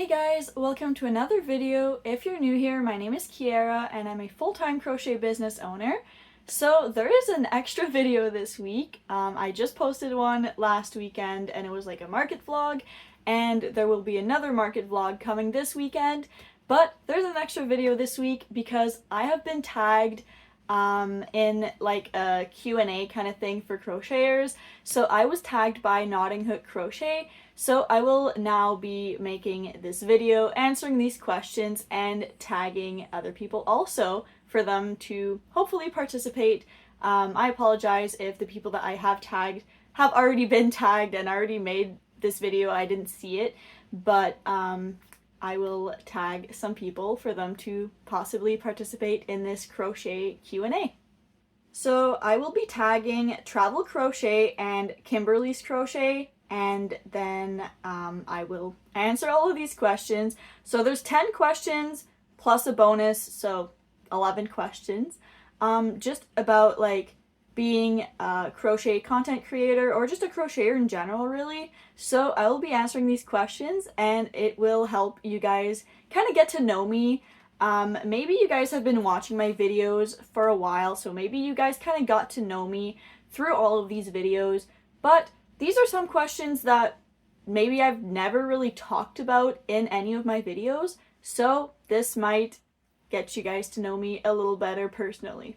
guys, welcome to another video. If you're new here, my name is Kiara and I'm a full-time crochet business owner. So there is an extra video this week. I just posted one last weekend and it was like a market vlog, and there will be another market vlog coming this weekend, but there's an extra video this week because I have been tagged in like a Q&A kind of thing for crocheters. So I was tagged by Knotting Hook Crochet. So I will now be making this video answering these questions and tagging other people also for them to hopefully participate. I apologize if the people that I have tagged have already been tagged and already made this video. I didn't see it, but I will tag some people for them to possibly participate in this crochet Q&A. So I will be tagging Travel Crochet and Kimberly's Crochet, and then I will answer all of these questions. So there's 10 questions plus a bonus, so 11 questions, just about like being a crochet content creator or just a crocheter in general, really. So I will be answering these questions and it will help you guys kind of get to know me. Maybe you guys have been watching my videos for a while, so maybe you guys kind of got to know me through all of these videos, but these are some questions that maybe I've never really talked about in any of my videos, so this might get you guys to know me a little better personally.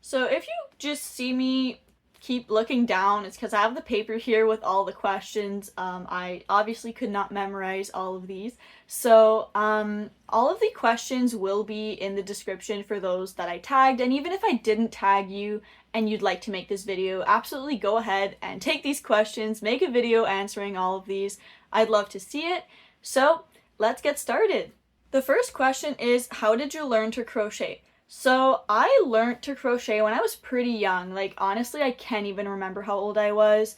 So if you just see me keep looking down, it's because I have the paper here with all the questions. I obviously could not memorize all of these. So all of the questions will be in the description for those that I tagged. And even if I didn't tag you and you'd like to make this video, absolutely go ahead and take these questions, make a video answering all of these. I'd love to see it. So let's get started. The first question is, how did you learn to crochet? So I learned to crochet when I was pretty young. Like, honestly, I can't even remember how old I was.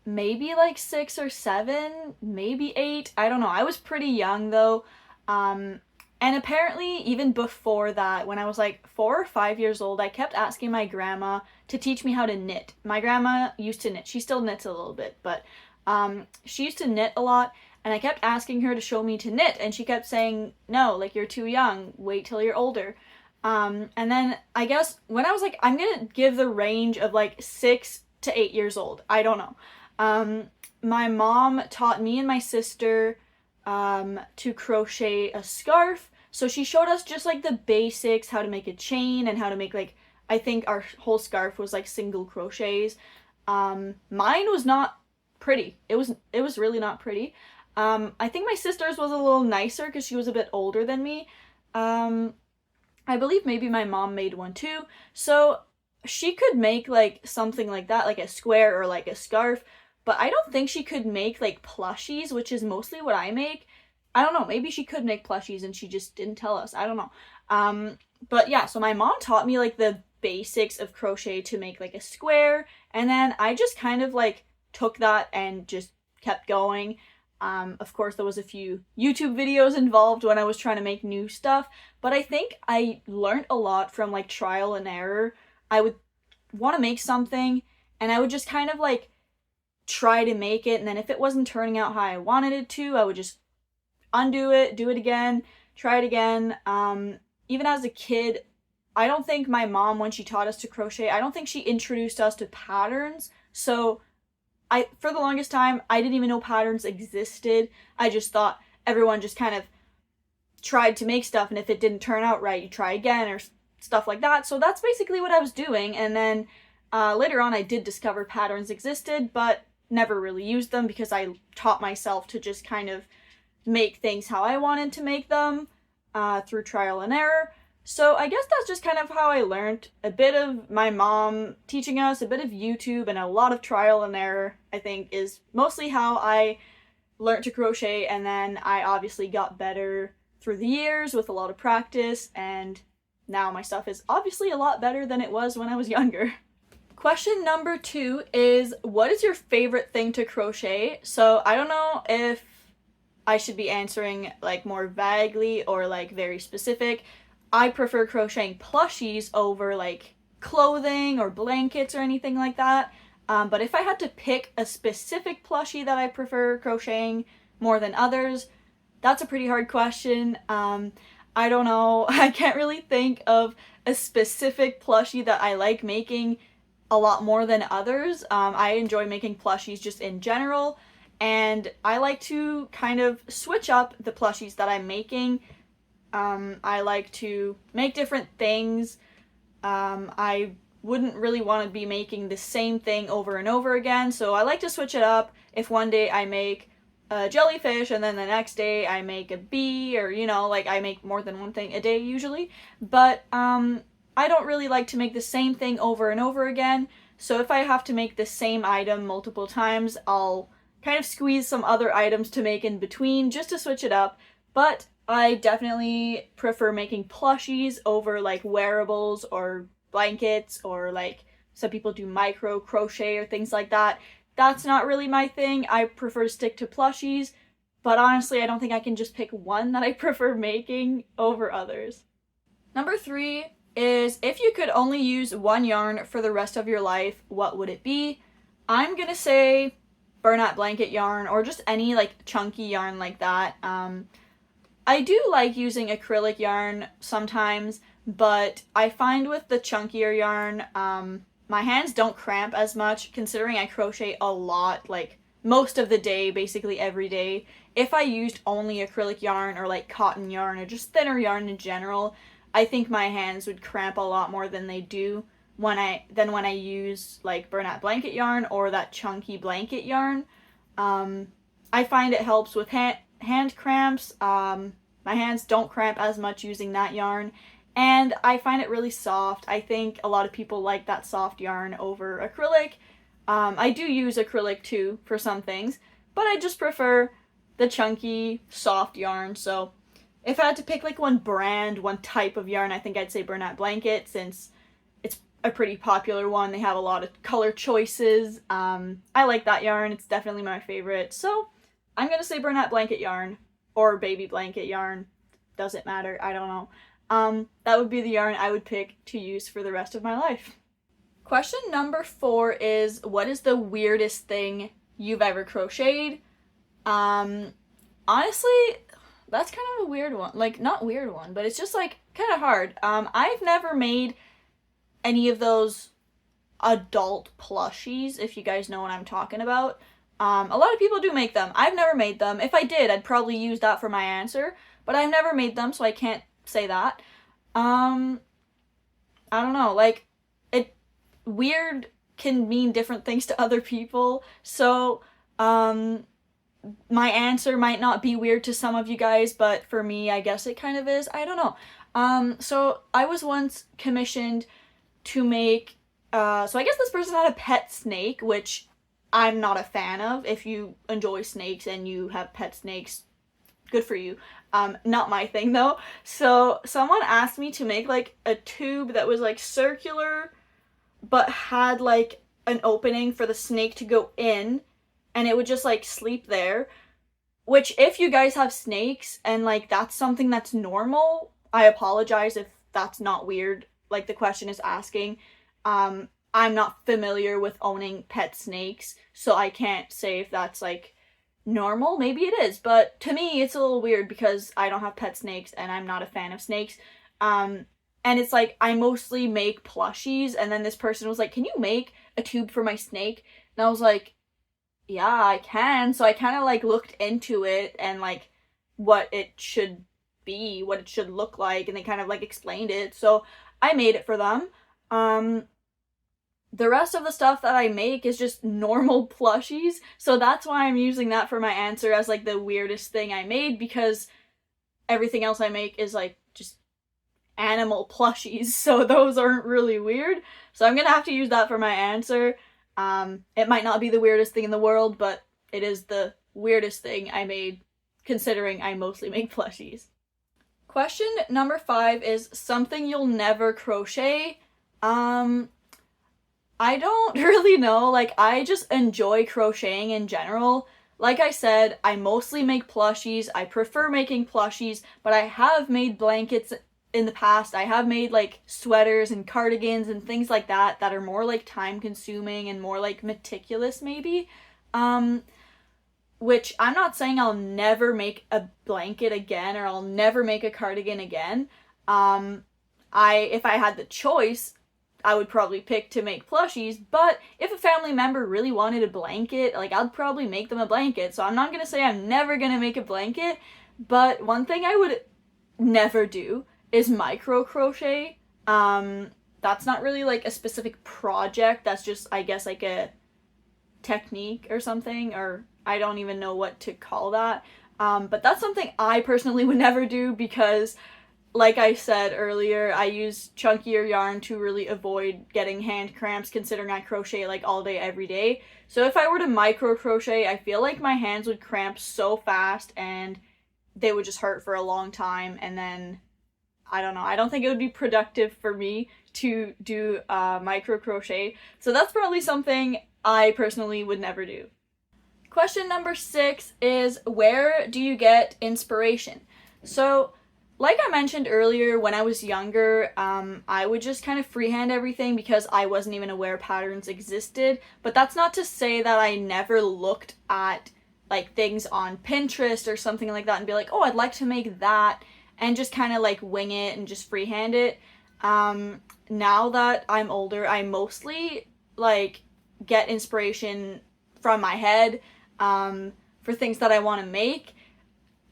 Maybe like 6 or 7, maybe 8. I don't know. I was pretty young though. And apparently even before that, when I was like 4 or 5 years old, I kept asking my grandma to teach me how to knit. My grandma used to knit. She still knits a little bit, but she used to knit a lot. And I kept asking her to show me to knit, and she kept saying, no, like, you're too young. Wait till you're older. And then I guess when I was like, I'm gonna give the range of like 6 to 8 years old. I don't know. My mom taught me and my sister to crochet a scarf. So she showed us just like the basics, how to make a chain and how to make, like, I think our whole scarf was like single crochets. Mine was not pretty. It was really not pretty. I think my sister's was a little nicer because she was a bit older than me. I believe maybe my mom made one too. So she could make like something like that, like a square or like a scarf, but I don't think she could make like plushies, which is mostly what I make. I don't know, maybe she could make plushies and she just didn't tell us. I don't know. But yeah, so my mom taught me like the basics of crochet to make like a square, and then I just kind of like took that and just kept going. Of course, there was a few YouTube videos involved when I was trying to make new stuff, but I think I learned a lot from like trial and error. I would want to make something and I would just kind of like try to make it, and then if it wasn't turning out how I wanted it to, I would just undo it, do it again, try it again. Even as a kid, I don't think my mom, when she taught us to crochet, I don't think she introduced us to patterns, so for the longest time, I didn't even know patterns existed. I just thought everyone just kind of tried to make stuff, and if it didn't turn out right, you try again or stuff like that. So that's basically what I was doing. And then later on, I did discover patterns existed, but never really used them because I taught myself to just kind of make things how I wanted to make them through trial and error. So I guess that's just kind of how I learned. A bit of my mom teaching us, a bit of YouTube, and a lot of trial and error, I think, is mostly how I learned to crochet. And then I obviously got better through the years with a lot of practice, and now my stuff is obviously a lot better than it was when I was younger. Question number 2 is, what is your favorite thing to crochet? So I don't know if I should be answering like more vaguely or like very specific. I prefer crocheting plushies over like clothing or blankets or anything like that. But if I had to pick a specific plushie that I prefer crocheting more than others, That's a pretty hard question. I don't know. I can't really think of a specific plushie that I like making a lot more than others. I enjoy making plushies just in general, and I like to kind of switch up the plushies that I'm making. I like to make different things. I wouldn't really want to be making the same thing over and over again, so I like to switch it up. If one day I make a jellyfish and then the next day I make a bee, or like I make more than one thing a day usually, but I don't really like to make the same thing over and over again. So if I have to make the same item multiple times, I'll kind of squeeze some other items to make in between just to switch it up. But I definitely prefer making plushies over like wearables or blankets, or like some people do micro crochet or things like that. That's not really my thing. I prefer to stick to plushies, but honestly, I don't think I can just pick one that I prefer making over others. Number 3 is, if you could only use one yarn for the rest of your life, what would it be? I'm gonna say burlap blanket yarn, or just any like chunky yarn like that. I do like using acrylic yarn sometimes, but I find with the chunkier yarn, my hands don't cramp as much, considering I crochet a lot, like most of the day, basically every day. If I used only acrylic yarn or like cotton yarn or just thinner yarn in general, I think my hands would cramp a lot more than they do when I use like burlap blanket yarn or that chunky blanket yarn. I find it helps with hand cramps. My hands don't cramp as much using that yarn, and I find it really soft. I think a lot of people like that soft yarn over acrylic. I do use acrylic too for some things, but I just prefer the chunky, soft yarn. So if I had to pick like one brand, one type of yarn, I think I'd say burlap blanket, since it's a pretty popular one. They have a lot of color choices. I like that yarn. It's definitely my favorite. So I'm gonna say burlap blanket yarn, or baby blanket yarn. Doesn't matter. I don't know. That would be the yarn I would pick to use for the rest of my life. Question number 4 is, what is the weirdest thing you've ever crocheted? Honestly, that's kind of a weird one. Like, not weird one, but it's just like kind of hard. I've never made any of those adult plushies, if you guys know what I'm talking about. A lot of people do make them. I've never made them. If I did, I'd probably use that for my answer, but I've never made them, so I can't say that. I don't know, like, weird can mean different things to other people, so, my answer might not be weird to some of you guys, but for me, I guess it kind of is. I don't know. So I was once commissioned to make, so I guess this person had a pet snake, which I'm not a fan of. If you enjoy snakes and you have pet snakes, good for you. Not my thing though. So someone asked me to make like a tube that was like circular, but had like an opening for the snake to go in, and it would just like sleep there. Which, if you guys have snakes and like that's something that's normal, I apologize if that's not weird, like the question is asking. I'm not familiar with owning pet snakes, so I can't say if that's like normal. Maybe it is, but to me it's a little weird because I don't have pet snakes and I'm not a fan of snakes. And it's like, I mostly make plushies, and then this person was like, can you make a tube for my snake? And I was like, yeah, I can. So I kind of like looked into it and like what it should be, what it should look like, and they kind of like explained it. So I made it for them. The rest of the stuff that I make is just normal plushies, so that's why I'm using that for my answer as like the weirdest thing I made, because everything else I make is like just animal plushies, so those aren't really weird. So I'm gonna have to use that for my answer. It might not be the weirdest thing in the world, but it is the weirdest thing I made, considering I mostly make plushies. Question number 5 is something you'll never crochet. I don't really know, like, I just enjoy crocheting in general. Like I said, I mostly make plushies. I prefer making plushies, but I have made blankets in the past. I have made like sweaters and cardigans and things like that that are more like time consuming and more like meticulous maybe. which I'm not saying I'll never make a blanket again or I'll never make a cardigan again. If I had the choice, I would probably pick to make plushies, but if a family member really wanted a blanket, like, I'd probably make them a blanket. So I'm not gonna say I'm never gonna make a blanket, but one thing I would never do is micro crochet. That's not really like a specific project, that's just, I guess, like a technique or something, or I don't even know what to call that. But that's something I personally would never do because, like I said earlier, I use chunkier yarn to really avoid getting hand cramps considering I crochet like all day every day. So if I were to micro crochet, I feel like my hands would cramp so fast and they would just hurt for a long time, and then I don't know, I don't think it would be productive for me to do micro crochet. So that's probably something I personally would never do. Question number 6 is, where do you get inspiration? So, like I mentioned earlier, when I was younger, I would just kind of freehand everything because I wasn't even aware patterns existed. But that's not to say that I never looked at like things on Pinterest or something like that and be like, oh, I'd like to make that, and just kind of like wing it and just freehand it. Now that I'm older, I mostly like get inspiration from my head for things that I want to make.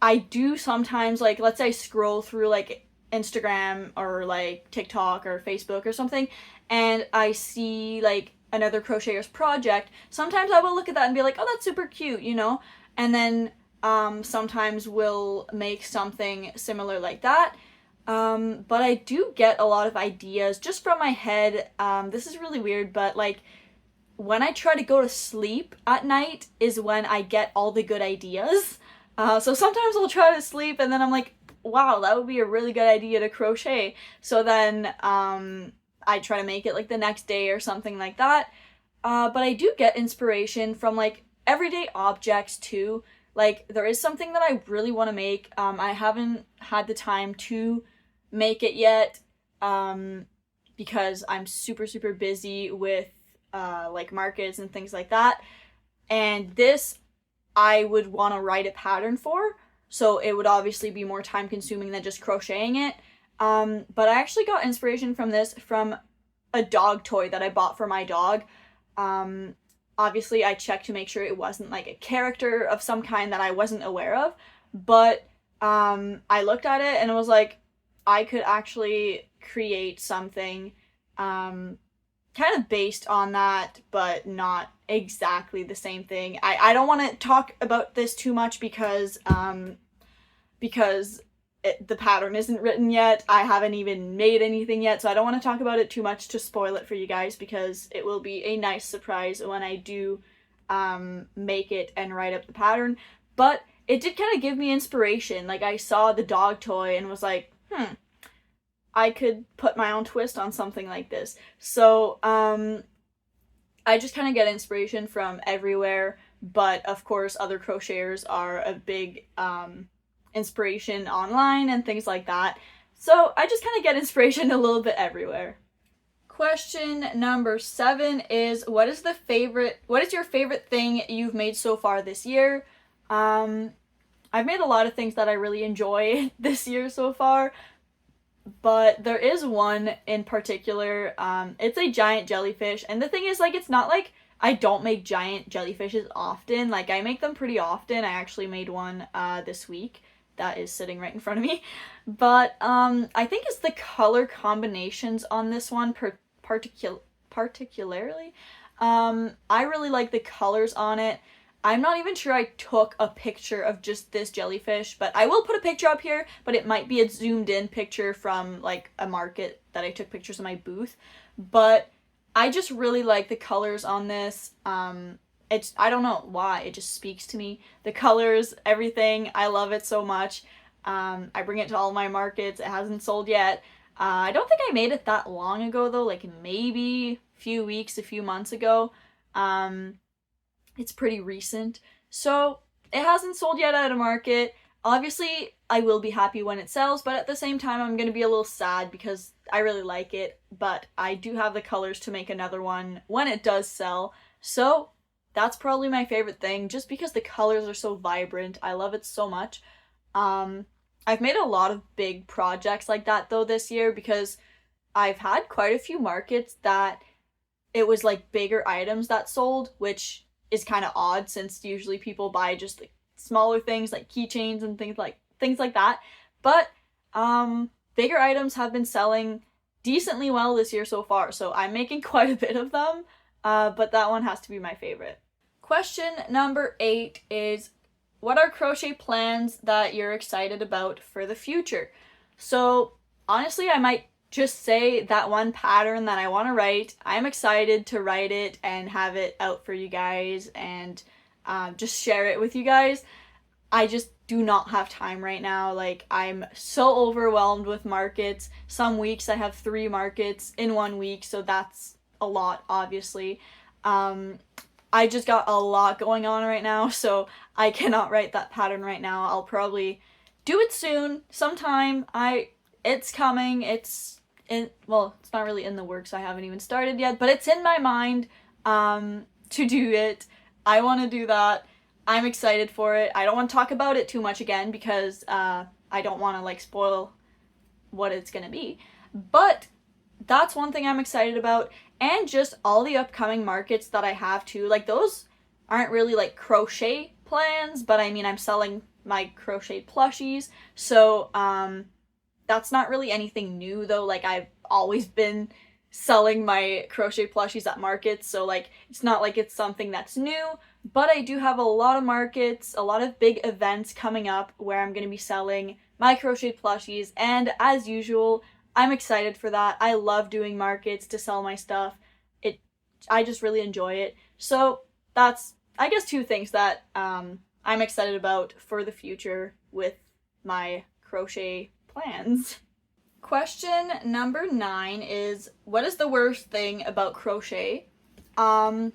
I do sometimes, like, let's say I scroll through like Instagram or like TikTok or Facebook or something, and I see like another crocheter's project. Sometimes I will look at that and be like, oh, that's super cute, you know? And then sometimes we'll make something similar like that. But I do get a lot of ideas just from my head. This is really weird, but like when I try to go to sleep at night is when I get all the good ideas. So sometimes I'll try to sleep and then I'm like, wow, that would be a really good idea to crochet. So then I try to make it like the next day or something like that. But I do get inspiration from like everyday objects too. Like there is something that I really want to make. I haven't had the time to make it yet because I'm super busy with like markets and things like that. And this I would want to write a pattern for, so it would obviously be more time consuming than just crocheting it. But I actually got inspiration from this from a dog toy that I bought for my dog. Obviously I checked to make sure it wasn't like a character of some kind that I wasn't aware of, but I looked at it and it was like, I could actually create something kind of based on that, but not exactly the same thing. I don't want to talk about this too much because the pattern isn't written yet. I haven't even made anything yet, so I don't want to talk about it too much to spoil it for you guys, because it will be a nice surprise when I do make it and write up the pattern. But it did kind of give me inspiration. Like I saw the dog toy and was like, I could put my own twist on something like this. So I just kind of get inspiration from everywhere, but of course other crocheters are a big inspiration online and things like that. So I just kind of get inspiration a little bit everywhere. Question number 7 is, what is your favorite thing you've made so far this year? I've made a lot of things that I really enjoy this year so far, but there is one in particular. It's a giant jellyfish, and the thing is, like, it's not like I don't make giant jellyfishes often. Like, I make them pretty often. I actually made one this week that is sitting right in front of me, but I think it's the color combinations on this one particularly. I really like the colors on it. I'm not even sure I took a picture of just this jellyfish, but I will put a picture up here, but it might be a zoomed in picture from like a market that I took pictures of my booth. But I just really like the colors on this. I don't know why, it just speaks to me. The colors, everything, I love it so much. I bring it to all my markets. It hasn't sold yet. I don't think I made it that long ago though, like maybe a few months ago. It's pretty recent, so it hasn't sold yet at a market. Obviously, I will be happy when it sells, but at the same time, I'm going to be a little sad because I really like it, but I do have the colors to make another one when it does sell, so that's probably my favorite thing, just because the colors are so vibrant. I love it so much. I've made a lot of big projects like that though this year, because I've had quite a few markets that it was like bigger items that sold, which is kind of odd since usually people buy just like smaller things like keychains and things like that. But bigger items have been selling decently well this year so far, so I'm making quite a bit of them. But that one has to be my favorite. Question number 8 is, what are crochet plans that you're excited about for the future? So honestly, I might just say that one pattern that I want to write. I'm excited to write it and have it out for you guys and just share it with you guys. I just do not have time right now. Like, I'm so overwhelmed with markets. Some weeks I have 3 markets in one week, so that's a lot, obviously. I just got a lot going on right now, so I cannot write that pattern right now. I'll probably do it soon, sometime. It's coming. Well, it's not really in the works. I haven't even started yet, but it's in my mind to do it. I want to do that. I'm excited for it. I don't want to talk about it too much again because I don't want to like spoil what it's gonna be. But that's one thing I'm excited about, and just all the upcoming markets that I have too. Like, those aren't really like crochet plans, but I mean, I'm selling my crocheted plushies, so that's not really anything new though. Like, I've always been selling my crochet plushies at markets, so like it's not like it's something that's new. But I do have a lot of markets, a lot of big events coming up where I'm going to be selling my crocheted plushies, and as usual, I'm excited for that. I love doing markets to sell my stuff. I just really enjoy it. So that's, I guess, 2 things that I'm excited about for the future with my crochet plans. Question number 9 is, what is the worst thing about crochet? I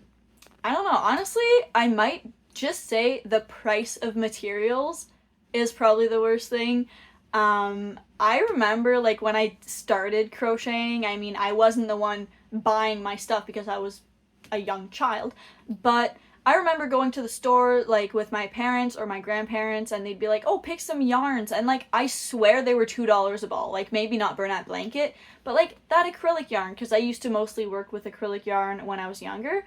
don't know. Honestly, I might just say the price of materials is probably the worst thing. I remember like when I started crocheting, I mean, I wasn't the one buying my stuff because I was a young child, but I remember going to the store like with my parents or my grandparents, and they'd be like, oh, pick some yarns, and like I swear they were $2 a ball. Like, maybe not Bernat Blanket, but like that acrylic yarn, because I used to mostly work with acrylic yarn when I was younger,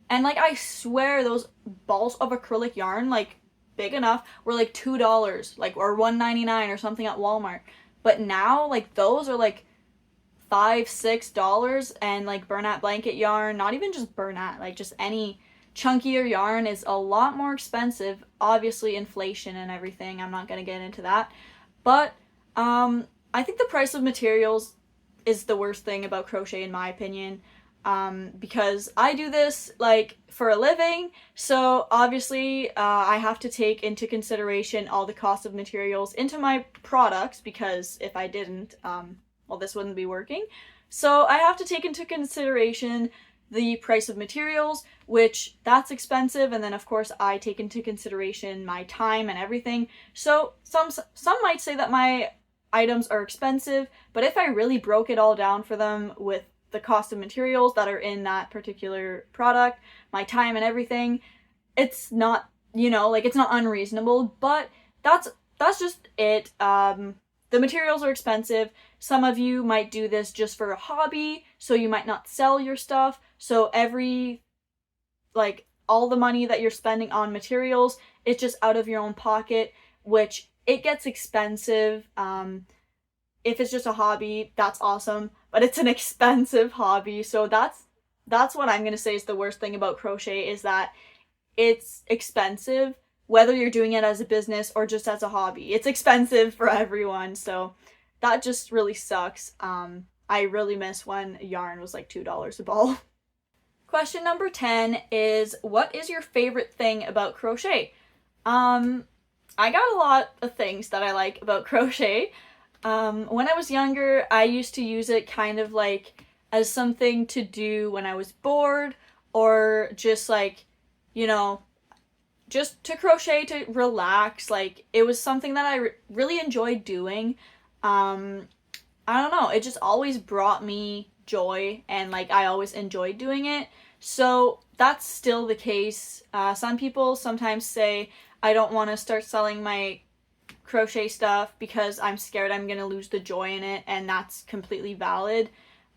and like I swear those balls of acrylic yarn, like big enough, were like $2, like, or $1.99 or something at Walmart. But now like those are like $5-6, and like Bernat Blanket yarn, not even just Bernat, like just any chunkier yarn is a lot more expensive. Obviously inflation and everything, I'm not gonna get into that, but I think the price of materials is the worst thing about crochet in my opinion, because I do this like for a living, so obviously I have to take into consideration all the cost of materials into my products, because if I didn't, well, this wouldn't be working. So I have to take into consideration the price of materials, which that's expensive, and then of course I take into consideration my time and everything. So some might say that my items are expensive, but if I really broke it all down for them with the cost of materials that are in that particular product, my time and everything, it's not, you know, like it's not unreasonable, but that's just it. The materials are expensive. Some of you might do this just for a hobby, so you might not sell your stuff. So all the money that you're spending on materials, it's just out of your own pocket, which it gets expensive. If it's just a hobby, that's awesome, but it's an expensive hobby. So that's what I'm going to say is the worst thing about crochet, is that it's expensive, whether you're doing it as a business or just as a hobby. It's expensive for everyone, so that just really sucks. I really miss when yarn was like $2 a ball. Question number 10 is, what is your favorite thing about crochet? I got a lot of things that I like about crochet. When I was younger, I used to use it kind of like as something to do when I was bored, or just like, you know, just to crochet to relax. Like, it was something that I really enjoyed doing. I don't know, it just always brought me joy, and like I always enjoyed doing it. So that's still the case. Some people sometimes say I don't want to start selling my crochet stuff because I'm scared I'm gonna lose the joy in it, and that's completely valid.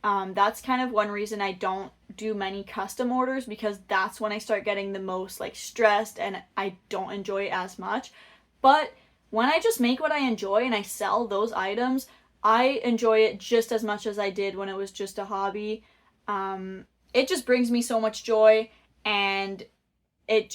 That's kind of one reason I don't do many custom orders, because that's when I start getting the most like stressed and I don't enjoy it as much. But when I just make what I enjoy and I sell those items, I enjoy it just as much as I did when it was just a hobby. It just brings me so much joy, and it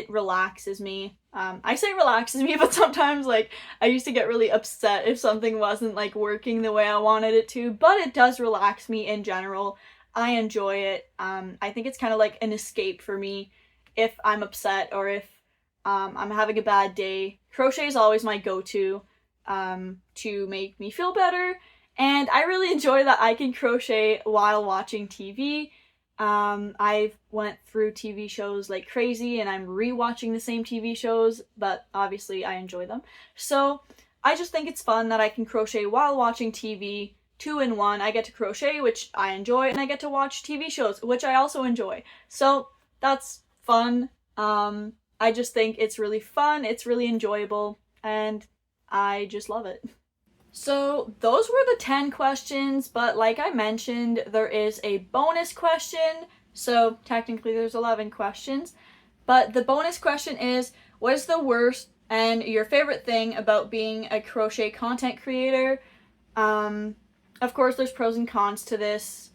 relaxes me. I say relaxes me, but sometimes like I used to get really upset if something wasn't like working the way I wanted it to, but it does relax me in general. I enjoy it. I think it's kind of like an escape for me if I'm upset, or if I'm having a bad day. Crochet is always my go-to to make me feel better, and I really enjoy that I can crochet while watching TV. I've went through TV shows like crazy, and I'm rewatching the same TV shows, but obviously I enjoy them. So I just think it's fun that I can crochet while watching TV, 2-in-1. I get to crochet, which I enjoy, and I get to watch TV shows, which I also enjoy. So that's fun. I just think it's really fun, it's really enjoyable, and I just love it. So those were the 10 questions, but like I mentioned, there is a bonus question. So technically there's 11 questions, but the bonus question is, what is the worst and your favorite thing about being a crochet content creator? Of course there's pros and cons to this,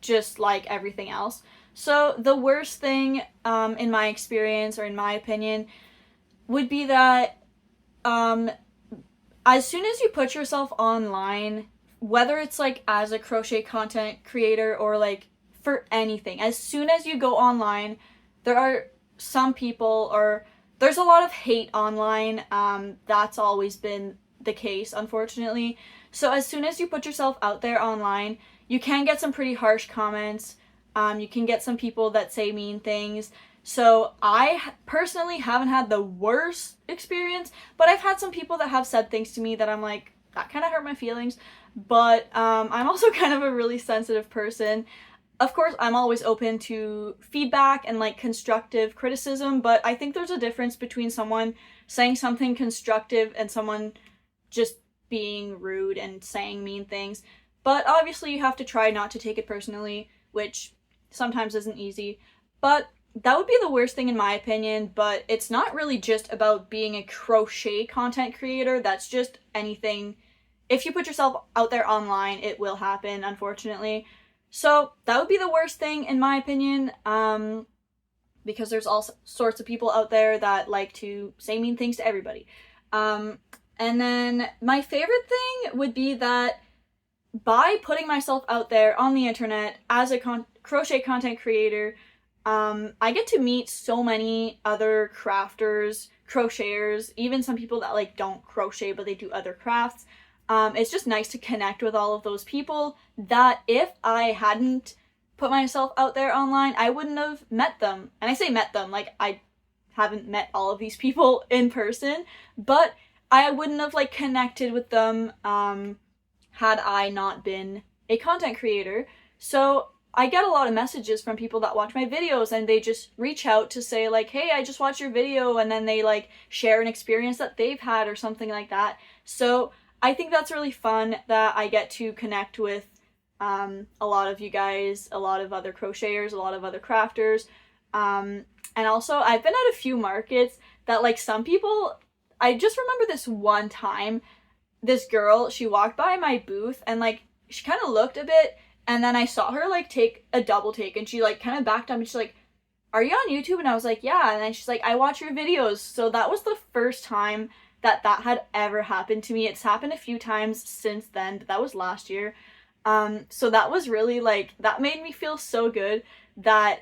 just like everything else. So the worst thing, in my experience, or in my opinion, would be that, as soon as you put yourself online, whether it's like as a crochet content creator or like for anything, as soon as you go online, there are some people, or there's a lot of hate online. That's always been the case, unfortunately. So as soon as you put yourself out there online, you can get some pretty harsh comments. You can get some people that say mean things. So I personally haven't had the worst experience, but I've had some people that have said things to me that I'm like, that kind of hurt my feelings. But I'm also kind of a really sensitive person. Of course, I'm always open to feedback and like constructive criticism, but I think there's a difference between someone saying something constructive and someone just being rude and saying mean things. But obviously you have to try not to take it personally, which sometimes isn't easy. But that would be the worst thing in my opinion, but it's not really just about being a crochet content creator. That's just anything. If you put yourself out there online, it will happen, unfortunately. So that would be the worst thing in my opinion, because there's all sorts of people out there that like to say mean things to everybody. And then my favorite thing would be that by putting myself out there on the internet as a crochet content creator, I get to meet so many other crafters, crocheters, even some people that like don't crochet but they do other crafts. It's just nice to connect with all of those people that if I hadn't put myself out there online, I wouldn't have met them. And I say met them, like I haven't met all of these people in person, but I wouldn't have like connected with them had I not been a content creator. So I get a lot of messages from people that watch my videos, and they just reach out to say like, hey, I just watched your video, and then they like share an experience that they've had or something like that. So I think that's really fun that I get to connect with a lot of you guys, a lot of other crocheters, a lot of other crafters. And also I've been at a few markets that like some people, I just remember this one time, this girl, she walked by my booth and like she kind of looked a bit, and then I saw her like take a double take, and she like kind of backed up and she's like, are you on YouTube? And I was like, yeah. And then she's like, I watch your videos. So that was the first time that had ever happened to me. It's happened a few times since then, but that was last year. So that was really like, that made me feel so good that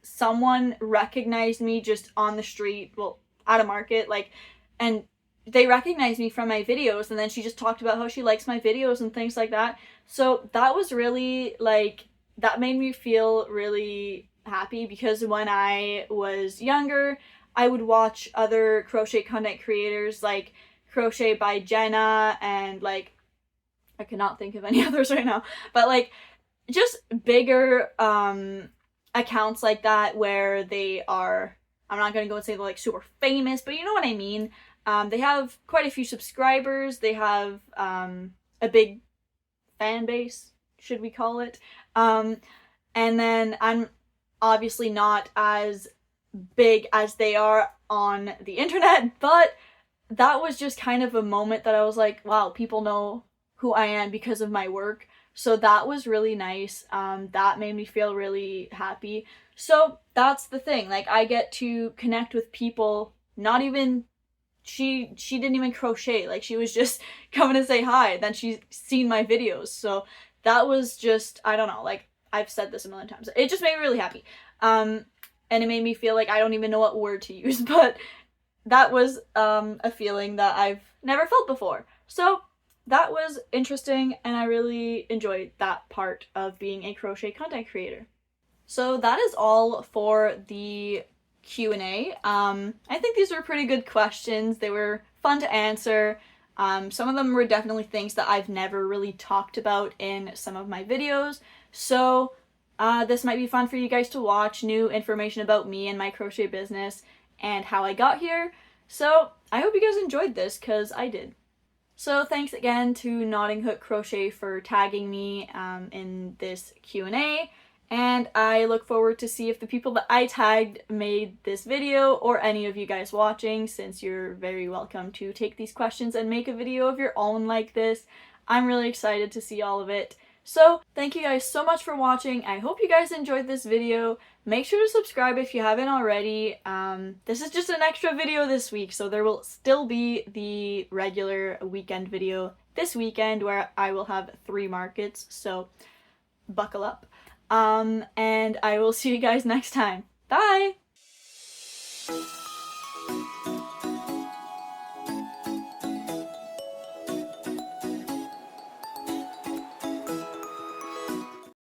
someone recognized me just on the street, well, at a market, like, and they recognized me from my videos, and then she just talked about how she likes my videos and things like that. So that was really like, that made me feel really happy, because when I was younger, I would watch other crochet content creators like Crochet by Jenna, and like, I cannot think of any others right now, but like just bigger accounts like that where they are, I'm not gonna go and say they're like super famous, but you know what I mean. They have quite a few subscribers. They have a big fan base, should we call it. And then I'm obviously not as big as they are on the internet, but that was just kind of a moment that I was like, wow, people know who I am because of my work. So that was really nice. That made me feel really happy. So that's the thing. Like, I get to connect with people. Not even she didn't even crochet. Like, she was just coming to say hi. Then she's seen my videos. So that was just, I don't know. Like, I've said this a million times. It just made me really happy. And it made me feel like I don't even know what word to use, but that was a feeling that I've never felt before. So that was interesting, and I really enjoyed that part of being a crochet content creator. So that is all for the Q&A. I think these were pretty good questions. They were fun to answer. Some of them were definitely things that I've never really talked about in some of my videos. So this might be fun for you guys to watch, new information about me and my crochet business and how I got here. So I hope you guys enjoyed this, because I did. So thanks again to Knotting Hook Crochet for tagging me in this Q&A, and I look forward to see if the people that I tagged made this video, or any of you guys watching, since you're very welcome to take these questions and make a video of your own like this. I'm really excited to see all of it. So thank you guys so much for watching. I hope you guys enjoyed this video. Make sure to subscribe if you haven't already. This is just an extra video this week, so there will still be the regular weekend video this weekend where I will have 3 markets, so buckle up. And I will see you guys next time. Bye!